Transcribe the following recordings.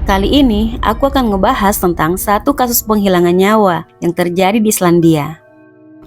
Kali ini aku akan ngebahas tentang satu kasus penghilangan nyawa yang terjadi di Islandia.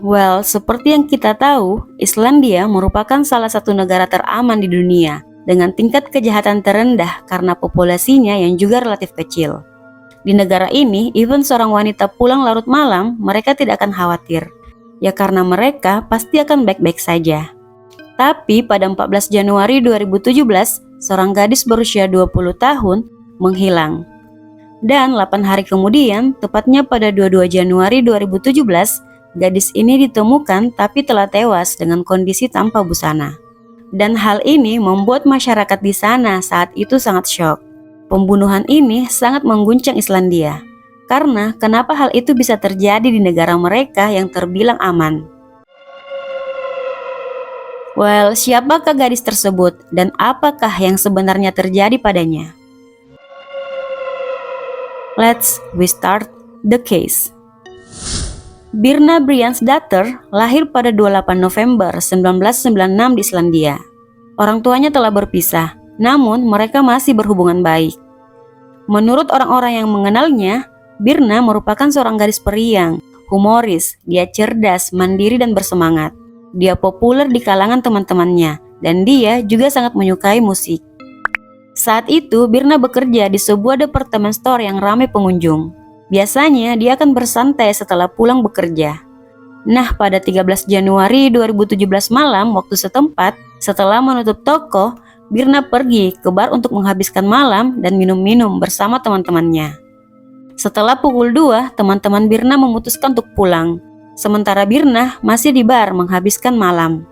Well, seperti yang kita tahu, Islandia merupakan salah satu negara teraman di dunia dengan tingkat kejahatan terendah karena populasinya yang juga relatif kecil. Di negara ini, even seorang wanita pulang larut malam, mereka tidak akan khawatir. Ya karena mereka pasti akan baik-baik saja. Tapi pada 14 Januari 2017, seorang gadis berusia 20 tahun menghilang. Dan 8 hari kemudian, tepatnya pada 22 Januari 2017, gadis ini ditemukan tapi telah tewas dengan kondisi tanpa busana. Dan hal ini membuat masyarakat di sana saat itu sangat syok. Pembunuhan ini sangat mengguncang Islandia. Karena kenapa hal itu bisa terjadi di negara mereka yang terbilang aman? Well, siapakah gadis tersebut dan apakah yang sebenarnya terjadi padanya? Let's start the case. Birna Briansdatter lahir pada 28 November 1996 di Islandia. Orang tuanya telah berpisah, namun mereka masih berhubungan baik. Menurut orang-orang yang mengenalnya, Birna merupakan seorang gadis periang, humoris, dia cerdas, mandiri dan bersemangat. Dia populer di kalangan teman-temannya, dan dia juga sangat menyukai musik. Saat itu, Birna bekerja di sebuah department store yang ramai pengunjung. Biasanya, dia akan bersantai setelah pulang bekerja. Nah, pada 13 Januari 2017 malam waktu setempat, setelah menutup toko, Birna pergi ke bar untuk menghabiskan malam dan minum-minum bersama teman-temannya. Setelah pukul 2, teman-teman Birna memutuskan untuk pulang. Sementara Birna masih di bar menghabiskan malam.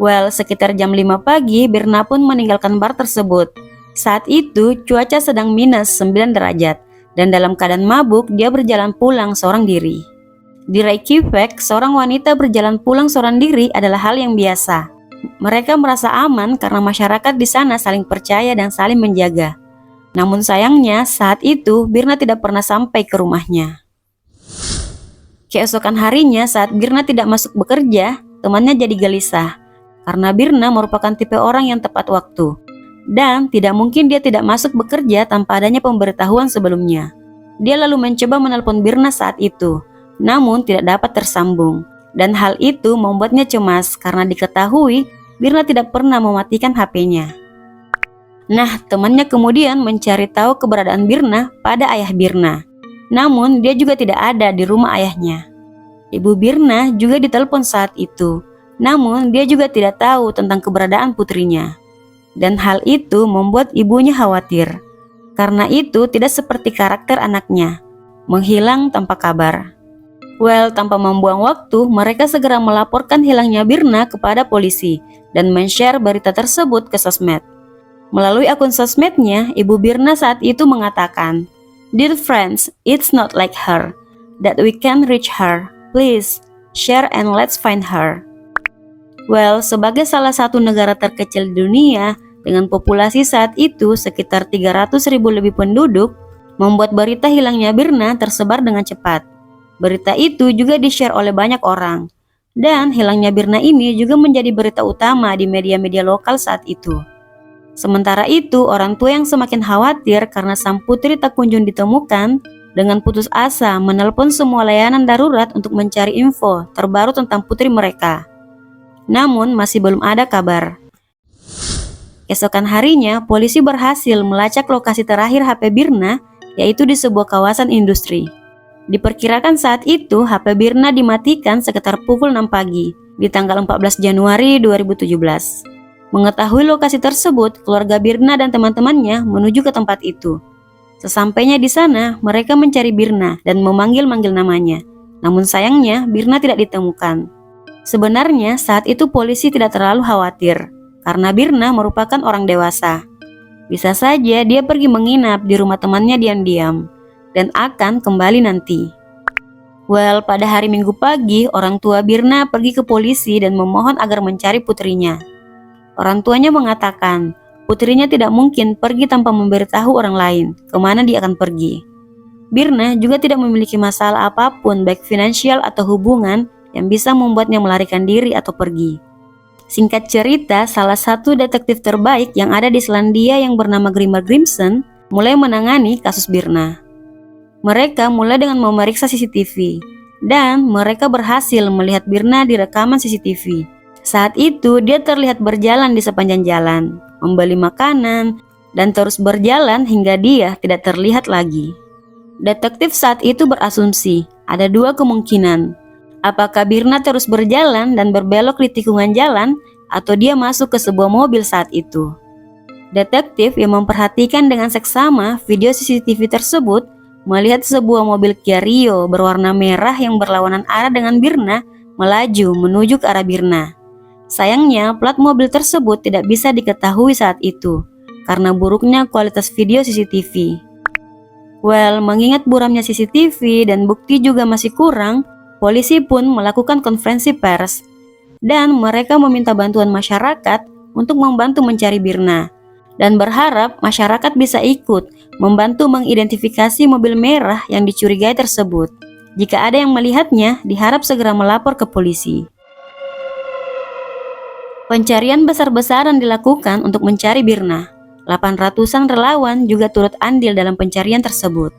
Well, sekitar jam 5 pagi, Birna pun meninggalkan bar tersebut. Saat itu, cuaca sedang minus 9 derajat, dan dalam keadaan mabuk, dia berjalan pulang seorang diri. Di Reykjavik, seorang wanita berjalan pulang seorang diri adalah hal yang biasa. Mereka merasa aman karena masyarakat di sana saling percaya dan saling menjaga. Namun sayangnya, saat itu, Birna tidak pernah sampai ke rumahnya. Keesokan harinya, saat Birna tidak masuk bekerja, temannya jadi gelisah. Karena Birna merupakan tipe orang yang tepat waktu. Dan tidak mungkin dia tidak masuk bekerja tanpa adanya pemberitahuan sebelumnya. Dia lalu mencoba menelpon Birna saat itu, namun tidak dapat tersambung. Dan hal itu membuatnya cemas karena diketahui Birna tidak pernah mematikan HP-nya. Nah, temannya kemudian mencari tahu keberadaan Birna pada ayah Birna. Namun dia juga tidak ada di rumah ayahnya. Ibu Birna juga ditelepon saat itu. Namun dia juga tidak tahu tentang keberadaan putrinya. Dan hal itu membuat ibunya khawatir. Karena itu tidak seperti karakter anaknya, menghilang tanpa kabar. Well, tanpa membuang waktu, mereka segera melaporkan hilangnya Birna kepada polisi dan men-share berita tersebut ke sosmed. Melalui akun sosmednya, ibu Birna saat itu mengatakan, "Dear friends, it's not like her, that we can reach her. Please, share and let's find her." Well, sebagai salah satu negara terkecil di dunia dengan populasi saat itu sekitar 300.000 lebih penduduk, membuat berita hilangnya Birna tersebar dengan cepat. Berita itu juga di-share oleh banyak orang. Dan hilangnya Birna ini juga menjadi berita utama di media-media lokal saat itu. Sementara itu, orang tua yang semakin khawatir karena sang putri tak kunjung ditemukan, dengan putus asa menelpon semua layanan darurat untuk mencari info terbaru tentang putri mereka. Namun masih belum ada kabar. Keesokan harinya, polisi berhasil melacak lokasi terakhir HP Birna, yaitu di sebuah kawasan industri. Diperkirakan saat itu HP Birna dimatikan sekitar pukul 6 pagi di tanggal 14 Januari 2017. Mengetahui lokasi tersebut, keluarga Birna dan teman-temannya menuju ke tempat itu. Sesampainya di sana, mereka mencari Birna dan memanggil-manggil namanya. Namun sayangnya, Birna tidak ditemukan. Sebenarnya saat itu polisi tidak terlalu khawatir, karena Birna merupakan orang dewasa. Bisa saja dia pergi menginap di rumah temannya diam-diam, dan akan kembali nanti. Well, pada hari Minggu pagi, orang tua Birna pergi ke polisi dan memohon agar mencari putrinya. Orang tuanya mengatakan, putrinya tidak mungkin pergi tanpa memberitahu orang lain kemana dia akan pergi. Birna juga tidak memiliki masalah apapun baik finansial atau hubungan yang bisa membuatnya melarikan diri atau pergi. Singkat cerita, salah satu detektif terbaik yang ada di Selandia yang bernama Grimmer Grimson mulai menangani kasus Birna. Mereka mulai dengan memeriksa CCTV, dan mereka berhasil melihat Birna di rekaman CCTV. Saat itu dia terlihat berjalan di sepanjang jalan, membeli makanan, dan terus berjalan hingga dia tidak terlihat lagi. Detektif saat itu berasumsi ada dua kemungkinan. Apakah Birna terus berjalan dan berbelok di tikungan jalan, atau dia masuk ke sebuah mobil saat itu. Detektif yang memperhatikan dengan seksama video CCTV tersebut melihat sebuah mobil Kia Rio berwarna merah yang berlawanan arah dengan Birna melaju menuju ke arah Birna. Sayangnya plat mobil tersebut tidak bisa diketahui saat itu karena buruknya kualitas video CCTV. Mengingat buramnya CCTV dan bukti juga masih kurang, polisi pun melakukan konferensi pers dan mereka meminta bantuan masyarakat untuk membantu mencari Birna dan berharap masyarakat bisa ikut membantu mengidentifikasi mobil merah yang dicurigai tersebut. Jika ada yang melihatnya, diharap segera melapor ke polisi. Pencarian besar-besaran dilakukan untuk mencari Birna. 800-an relawan juga turut andil dalam pencarian tersebut.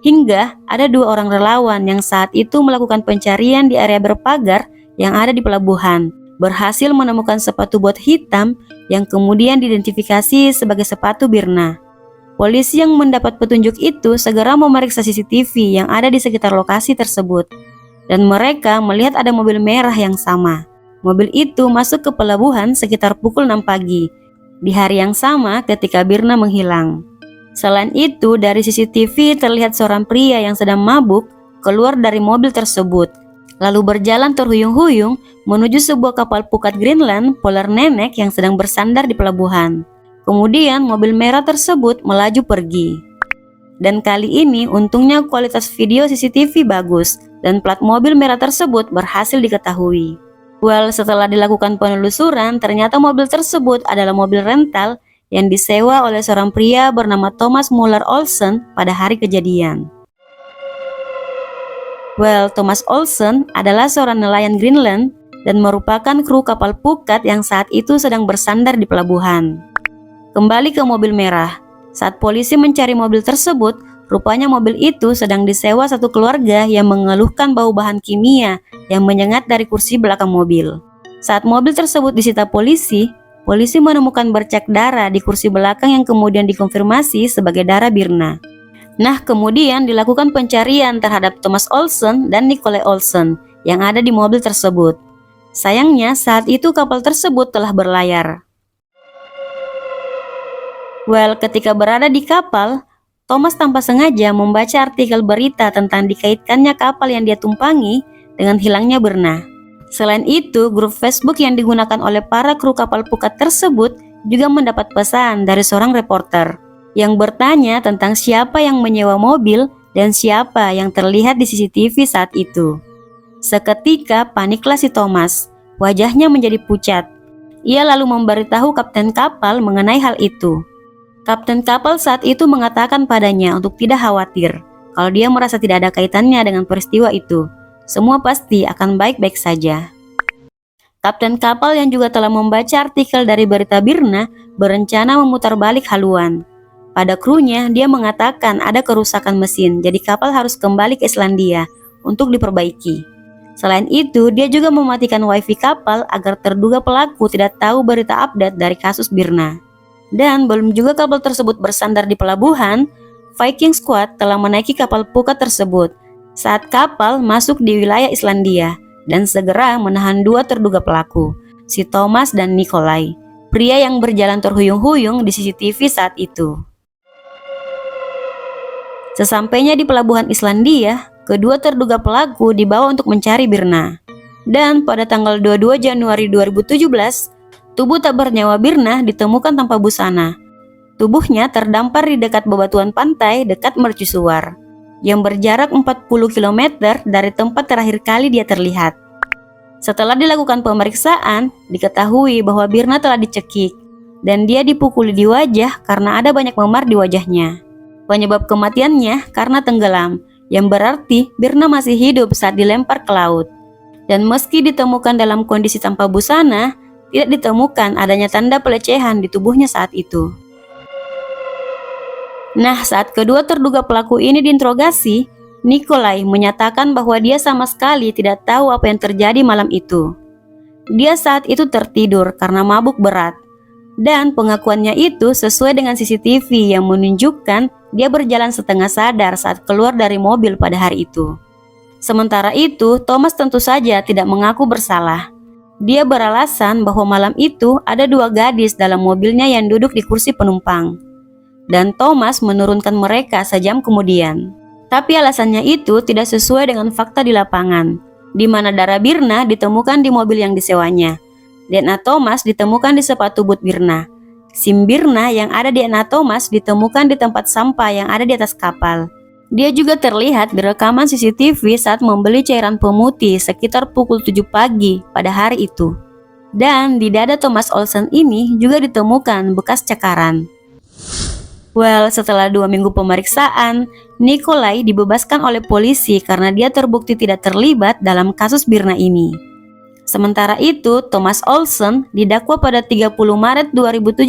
Hingga ada 2 orang relawan yang saat itu melakukan pencarian di area berpagar yang ada di pelabuhan, berhasil menemukan sepatu bot hitam yang kemudian diidentifikasi sebagai sepatu Birna. Polisi yang mendapat petunjuk itu segera memeriksa CCTV yang ada di sekitar lokasi tersebut, dan mereka melihat ada mobil merah yang sama. Mobil itu masuk ke pelabuhan sekitar pukul 6 pagi, di hari yang sama ketika Birna menghilang. Selain itu, dari CCTV terlihat seorang pria yang sedang mabuk keluar dari mobil tersebut, lalu berjalan terhuyung-huyung menuju sebuah kapal pukat Greenland Polar Nenek yang sedang bersandar di pelabuhan. Kemudian mobil merah tersebut melaju pergi. Dan kali ini untungnya kualitas video CCTV bagus dan plat mobil merah tersebut berhasil diketahui. Setelah dilakukan penelusuran, ternyata mobil tersebut adalah mobil rental yang disewa oleh seorang pria bernama Thomas Muller Olsen pada hari kejadian. Thomas Olsen adalah seorang nelayan Greenland dan merupakan kru kapal pukat yang saat itu sedang bersandar di pelabuhan. Kembali ke mobil merah, saat polisi mencari mobil tersebut, rupanya mobil itu sedang disewa satu keluarga yang mengeluhkan bau bahan kimia yang menyengat dari kursi belakang mobil. Saat mobil tersebut disita polisi menemukan bercak darah di kursi belakang yang kemudian dikonfirmasi sebagai darah Birna. Nah, kemudian dilakukan pencarian terhadap Thomas Olsen dan Nicolai Olsen yang ada di mobil tersebut. Sayangnya saat itu kapal tersebut telah berlayar. Ketika berada di kapal, Thomas tanpa sengaja membaca artikel berita tentang dikaitkannya kapal yang dia tumpangi dengan hilangnya Birna. Selain itu, grup Facebook yang digunakan oleh para kru kapal pukat tersebut juga mendapat pesan dari seorang reporter yang bertanya tentang siapa yang menyewa mobil dan siapa yang terlihat di CCTV saat itu. Seketika paniklah si Thomas, wajahnya menjadi pucat. Ia lalu memberitahu kapten kapal mengenai hal itu. Kapten kapal saat itu mengatakan padanya untuk tidak khawatir kalau dia merasa tidak ada kaitannya dengan peristiwa itu. Semua pasti akan baik-baik saja. Kapten kapal yang juga telah membaca artikel dari berita Birna berencana memutar balik haluan. Pada krunya, dia mengatakan ada kerusakan mesin, jadi kapal harus kembali ke Islandia untuk diperbaiki. Selain itu, dia juga mematikan wifi kapal agar terduga pelaku tidak tahu berita update dari kasus Birna. Dan belum juga kapal tersebut bersandar di pelabuhan, Viking Squad telah menaiki kapal pukat tersebut saat kapal masuk di wilayah Islandia dan segera menahan 2 terduga pelaku, si Thomas dan Nicolai, pria yang berjalan terhuyung-huyung di CCTV saat itu. Sesampainya di pelabuhan Islandia, kedua terduga pelaku dibawa untuk mencari Birna. Dan pada tanggal 22 Januari 2017, tubuh tak bernyawa Birna ditemukan tanpa busana. Tubuhnya terdampar di dekat bebatuan pantai dekat mercusuar, yang berjarak 40 km dari tempat terakhir kali dia terlihat. Setelah dilakukan pemeriksaan, diketahui bahwa Birna telah dicekik, dan dia dipukuli di wajah karena ada banyak memar di wajahnya. Penyebab kematiannya karena tenggelam, yang berarti Birna masih hidup saat dilempar ke laut. Dan meski ditemukan dalam kondisi tanpa busana, tidak ditemukan adanya tanda pelecehan di tubuhnya saat itu. Nah, saat kedua terduga pelaku ini diinterogasi, Nikolai menyatakan bahwa dia sama sekali tidak tahu apa yang terjadi malam itu. Dia saat itu tertidur karena mabuk berat. Dan pengakuannya itu sesuai dengan CCTV yang menunjukkan dia berjalan setengah sadar saat keluar dari mobil pada hari itu. Sementara itu, Thomas tentu saja tidak mengaku bersalah. Dia beralasan bahwa malam itu ada 2 gadis dalam mobilnya yang duduk di kursi penumpang. Dan Thomas menurunkan mereka sejam kemudian. Tapi alasannya itu tidak sesuai dengan fakta di lapangan, di mana darah Birna ditemukan di mobil yang disewanya. DNA Thomas ditemukan di sepatu boot Birna. SIM Birna yang ada di DNA Thomas ditemukan di tempat sampah yang ada di atas kapal. Dia juga terlihat di rekaman CCTV saat membeli cairan pemutih sekitar pukul 7 pagi pada hari itu. Dan di dada Thomas Olsen ini juga ditemukan bekas cakaran. Well, setelah 2 minggu pemeriksaan, Nikolai dibebaskan oleh polisi karena dia terbukti tidak terlibat dalam kasus Birna ini. Sementara itu, Thomas Olsen didakwa pada 30 Maret 2017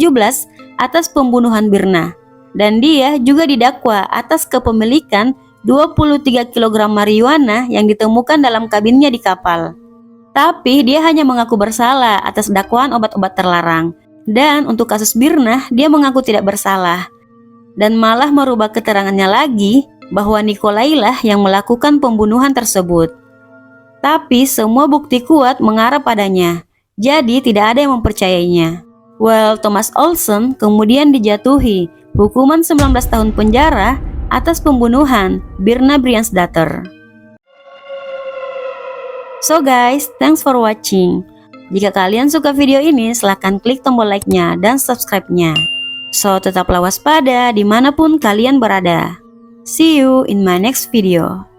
atas pembunuhan Birna. Dan dia juga didakwa atas kepemilikan 23 kg marijuana yang ditemukan dalam kabinnya di kapal. Tapi dia hanya mengaku bersalah atas dakwaan obat-obat terlarang. Dan untuk kasus Birna, dia mengaku tidak bersalah. Dan malah merubah keterangannya lagi bahwa Nikolai lah yang melakukan pembunuhan tersebut. Tapi semua bukti kuat mengarah padanya, jadi tidak ada yang mempercayainya. Well, Thomas Olsen kemudian dijatuhi hukuman 19 tahun penjara atas pembunuhan Birna Briansdatter. So guys, thanks for watching. Jika kalian suka video ini, silahkan klik tombol like-nya dan subscribe-nya. So, tetaplah waspada dimanapun kalian berada. See you in my next video.